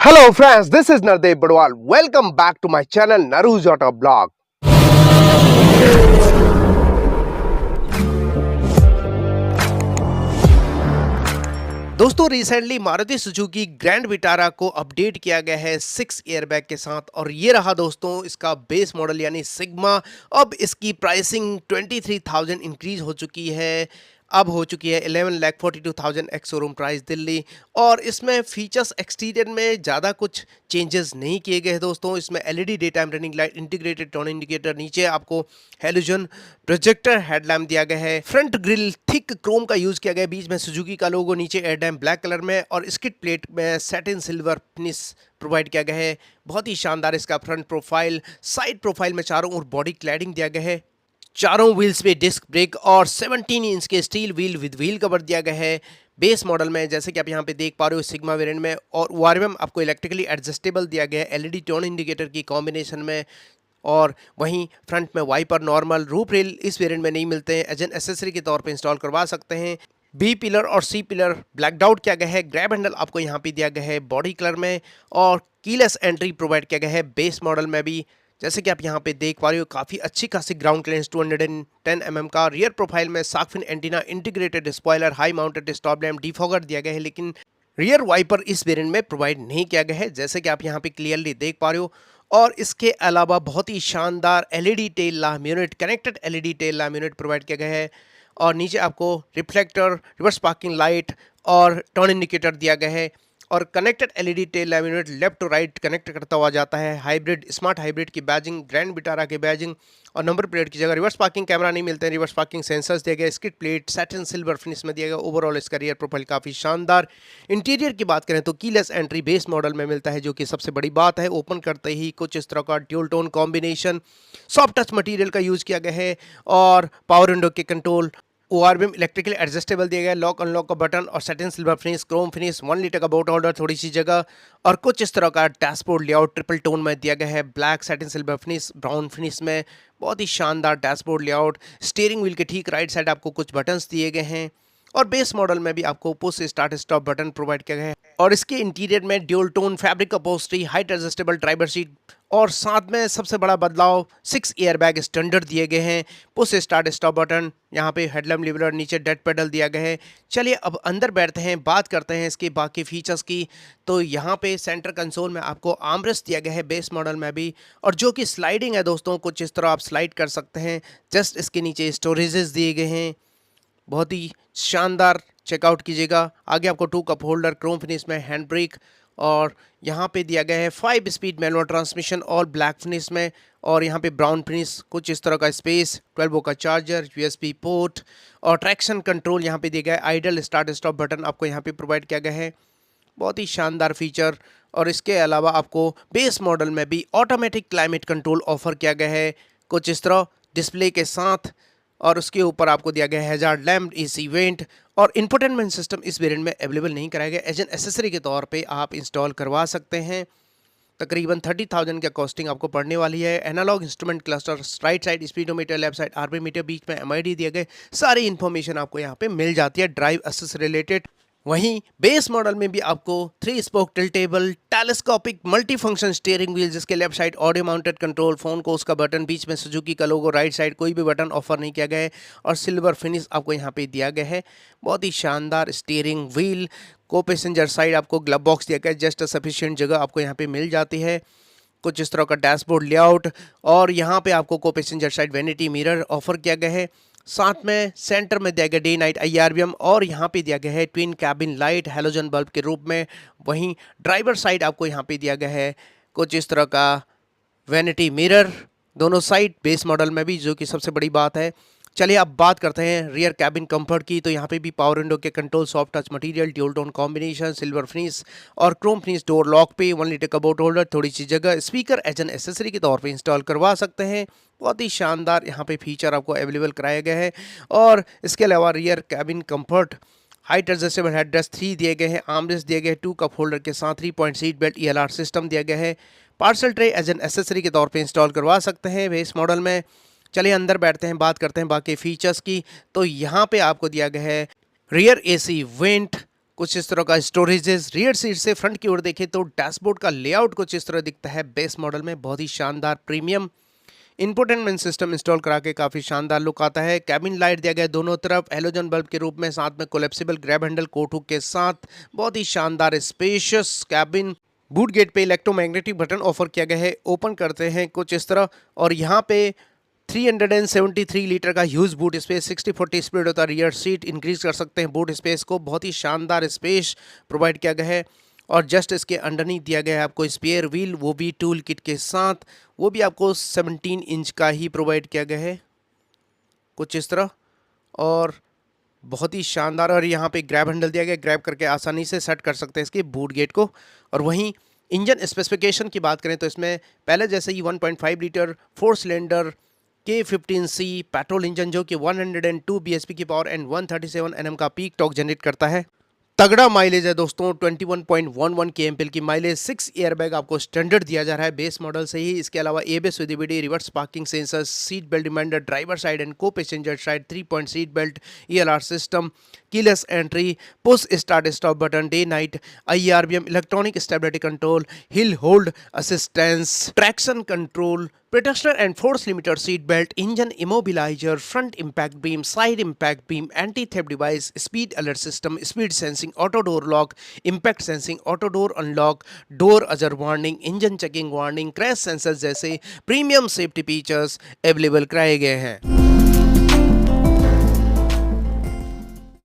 Hello friends, this is Nardev Badwal. Welcome back to my channel Naru's Auto Blog. दोस्तों recently Maruti Suzuki grand Vitara को update किया गया है 6 airbag के साथ और ये रहा दोस्तों इसका बेस मॉडल यानी सिग्मा। अब इसकी प्राइसिंग 23,000 इंक्रीज हो चुकी है, अब हो चुकी है 11,42,000 एक्स शोरूम प्राइस दिल्ली। और इसमें फीचर्स एक्सटीरियर में ज़्यादा कुछ चेंजेस नहीं किए गए हैं दोस्तों। इसमें LED day time running light, integrated turn indicator, नीचे आपको हेलोजन प्रोजेक्टर हेडलैम्प दिया गया है, फ्रंट ग्रिल थिक क्रोम का यूज़ किया गया है, बीच में सुजुकी का लोगो, नीचे एयरडैम ब्लैक कलर में और स्किड प्लेट में सैटिन सिल्वर फिनिश प्रोवाइड किया गया है। बहुत ही शानदार इसका फ्रंट प्रोफाइल। साइड प्रोफाइल में चारों ओर बॉडी क्लैडिंग दिया गया है, चारों व्हील्स पे डिस्क ब्रेक और 17 इंच के steel wheel with wheel cover दिया गया है बेस मॉडल में, जैसे कि आप यहाँ पे देख पा रहे हो सिग्मा वेरिएंट में। और ओआरएम आपको इलेक्ट्रिकली एडजस्टेबल दिया गया है एलईडी टर्न इंडिकेटर की कॉम्बिनेशन में। और वहीं फ्रंट में वाइपर नॉर्मल, रूफ रेल इस वेरिएंट में नहीं मिलते हैं, एज एन एसेसरी के तौर पे इंस्टॉल करवा सकते हैं। बी पिलर और सी पिलर ब्लैक आउट किया गया है, ग्रैब हैंडल आपको यहाँ पे दिया गया है बॉडी कलर में और कीलेस एंट्री प्रोवाइड किया गया है बेस मॉडल में भी, जैसे कि आप यहाँ पे देख पा रहे हो। काफ़ी अच्छी खासी ग्राउंड क्लियरेंस 210 mm का। रियर प्रोफाइल में shark antenna, integrated spoiler, high mounted stop lamp, defogger दिया गया है, लेकिन रियर वाइपर इस वेरिएंट में प्रोवाइड नहीं किया गया है, जैसे कि आप यहाँ पे क्लियरली देख पा रहे हो। और इसके अलावा बहुत ही शानदार LED tail lamp unit, connected LED tail lamp unit provide किया गया है। और नीचे आपको रिफ्लेक्टर, रिवर्स पार्किंग लाइट और टर्न इंडिकेटर दिया गया है। और connected LED tail lamp unit left to right connect करता हुआ जाता है। हाइब्रिड, स्मार्ट हाइब्रिड की बैजिंग, ग्रैंड विटारा की बैजिंग और नंबर प्लेट की जगह रिवर्स पार्किंग कैमरा नहीं मिलते हैं, रिवर्स पार्किंग सेंसर्स दिए गए, skid plate satin silver finish में दिया गया। ओवरऑल इसका रियर प्रोफाइल काफ़ी शानदार। इंटीरियर की बात करें तो कीलेस एंट्री बेस मॉडल में मिलता है, जो कि सबसे बड़ी बात है। ओपन करते ही कुछ इस तरह का dual tone combination, soft touch material का यूज़ किया गया है और पावर विंडो के कंट्रोल, ओआरएम इलेक्ट्रिकली एडजस्टेबल दिया गया, लॉक अनलॉक का बटन और satin silver finish, Chrome finish, 1 litre का बोट होल्डर थोड़ी सी जगह और कुछ इस तरह का डैशबोर्ड लेआउट ट्रिपल टोन में दिया गया है, black satin silver finish, brown finish में। बहुत ही शानदार डैशबोर्ड लेआउट। स्टीयरिंग व्हील के ठीक राइट साइड आपको कुछ बटन्स दिए गए हैं और बेस मॉडल में भी आपको push start stop button provide किया गया है। और इसके इंटीरियर में dual tone fabric upholstery, height adjustable driver seat और साथ में सबसे बड़ा बदलाव 6 एयरबैग स्टैंडर्ड दिए गए हैं, पुश स्टार्ट स्टॉप बटन, यहाँ पे हेडलैम्प लिवर, नीचे डेड पेडल दिया गया है। चलिए अब अंदर बैठते हैं, बात करते हैं इसके बाकी फीचर्स की। तो यहाँ पे सेंटर कंसोल में आपको आर्मरेस्ट दिया गया है बेस मॉडल में भी, और जो कि स्लाइडिंग है दोस्तों, कुछ इस तरह आप स्लाइड कर सकते हैं। जस्ट इसके नीचे स्टोरेजेस दिए गए हैं, बहुत ही शानदार, चेकआउट कीजिएगा। आगे आपको 2 कप होल्डर, क्रोम फिनिश में हैंड ब्रेक और यहाँ पे दिया गया है 5 स्पीड मैनुअल ट्रांसमिशन और ब्लैक फिनिश में। और यहाँ पे ब्राउन फिनिश, कुछ इस तरह का स्पेस, 12 वोल्ट का चार्जर, यूएसबी पोर्ट और ट्रैक्शन कंट्रोल यहाँ पे दिया गया है। आइडल स्टार्ट स्टॉप बटन आपको यहाँ पे प्रोवाइड किया गया है, बहुत ही शानदार फीचर। और इसके अलावा आपको बेस मॉडल में भी ऑटोमेटिक क्लाइमेट कंट्रोल ऑफर किया गया है, कुछ इस तरह डिस्प्ले के साथ। और उसके ऊपर आपको दिया गया है हैजार्ड लैम्प, एसी वेंट और इंफोटेनमेंट सिस्टम इस वेरिएंट में अवेलेबल नहीं कराया गया, एज एन एसेसरी के तौर पे आप इंस्टॉल करवा सकते हैं। तकरीबन 30,000 का कॉस्टिंग आपको पड़ने वाली है। Analogue instrument cluster, right side speedometer, left side RPM meter, बीच में एमआईडी दिए गए, सारी इन्फॉर्मेशन आपको यहाँ पे मिल जाती है ड्राइव असिस्ट रिलेटेड। वहीं बेस मॉडल में भी आपको 3 spoke tiltable telescopic multi function steering wheel, जिसके left side audio mounted control, phone को उसका बटन, बीच में सुजुकी का लोगो, राइट साइड कोई भी बटन ऑफर नहीं किया गया है और सिल्वर फिनिश आपको यहाँ पे दिया गया है। बहुत ही शानदार स्टीयरिंग व्हील। को पैसेंजर साइड आपको ग्लव बॉक्स दिया गया है, जस्ट सफिशिएंट जगह आपको यहाँ पे मिल जाती है। कुछ इस तरह का डैशबोर्ड लेआउट और यहाँ पे आपको को passenger side vanity mirror offer किया गया है। साथ में सेंटर में दिया गया डे नाइट IRBM और यहाँ पे दिया गया है twin cabin light halogen bulb के रूप में। वहीं ड्राइवर साइड आपको यहाँ पे दिया गया है कुछ इस तरह का वैनिटी मिरर दोनों साइड बेस मॉडल में भी, जो कि सबसे बड़ी बात है। चलिए अब बात करते हैं रियर कैबिन कंफर्ट की। तो यहाँ पे भी पावर विंडो के control, soft touch material, dual tone combination, silver finish और क्रोम फिनिश, डोर लॉक पे 1 लीटर का बोट होल्डर, थोड़ी सी जगह, स्पीकर एज एन एसेसरी के तौर पे इंस्टॉल करवा सकते हैं। बहुत ही शानदार यहाँ पे फीचर आपको अवेलेबल कराया गया है। और इसके अलावा rear cabin comfort, height adjustable headrest 3 दिए गए हैं, आर्मरेस्ट दिए गए 2 कप होल्डर के साथ, 3 point seat belt ELR system दिया गया है। Parcel tray as an accessory के तौर पे इंस्टॉल करवा सकते हैं बेस मॉडल में। चलिए अंदर बैठते हैं, बात करते हैं बाकी फीचर्स की। तो यहाँ पे आपको दिया गया है रियर AC वेंट, कुछ इस तरह का स्टोरेजेस। रियर सीट से फ्रंट की ओर देखें तो डैशबोर्ड का लेआउट कुछ इस तरह दिखता है बेस मॉडल में, बहुत ही शानदार प्रीमियम इंफोटेनमेंट सिस्टम इंस्टॉल करा के काफी शानदार लुक आता है। कैबिन लाइट दिया गया है दोनों तरफ हेलोजन बल्ब के रूप में, साथ में collapsible grab handle coat hook के साथ, बहुत ही शानदार स्पेशियस कैबिन। बूट गेट पे इलेक्ट्रोमैग्नेटिक बटन ऑफर किया गया है, ओपन करते हैं कुछ इस तरह, और यहाँ पे 373 लीटर का ह्यूज बूट स्पेस, 60-40 स्पीड होता है। रियर सीट इंक्रीज कर सकते हैं बूट स्पेस को, बहुत ही शानदार स्पेस प्रोवाइड किया गया है। और जस्ट इसके अंडरनीथ दिया गया है आपको स्पेयर व्हील, वो भी टूल किट के साथ, वो भी आपको 17 इंच का ही प्रोवाइड किया गया है कुछ इस तरह, और बहुत ही शानदार। और यहाँ पे ग्रैब हैंडल दिया गया, ग्रैब करके आसानी से सेट कर सकते हैं इसके बूट गेट को। और वहीं इंजन स्पेसिफिकेशन की बात करें तो इसमें पहले जैसे ही 1.5 litre 4 cylinder K15C petrol engine जो कि 102 bhp की पावर एंड 137 Nm का पीक टॉर्क जनरेट करता है। तगड़ा माइलेज है दोस्तों, 21.11 kmpl की माइलेज। 6 एयरबैग आपको स्टैंडर्ड दिया जा रहा है बेस मॉडल से ही। इसके अलावा ABS with EBD, reverse parking sensor, seat belt reminder, driver side and co passenger side 3 point seat belt, ELR system, keyless entry, push start stop button, day night IRBM, electronic stability control, hill hold assistance, traction control, Protector and force limiter seat belt, engine immobilizer, front impact beam, side impact beam, anti-theft device, speed alert system, speed sensing, auto door lock, impact sensing, auto door unlock, door hazard warning, engine checking warning, crash sensors जैसे premium safety features available कराए गए हैं।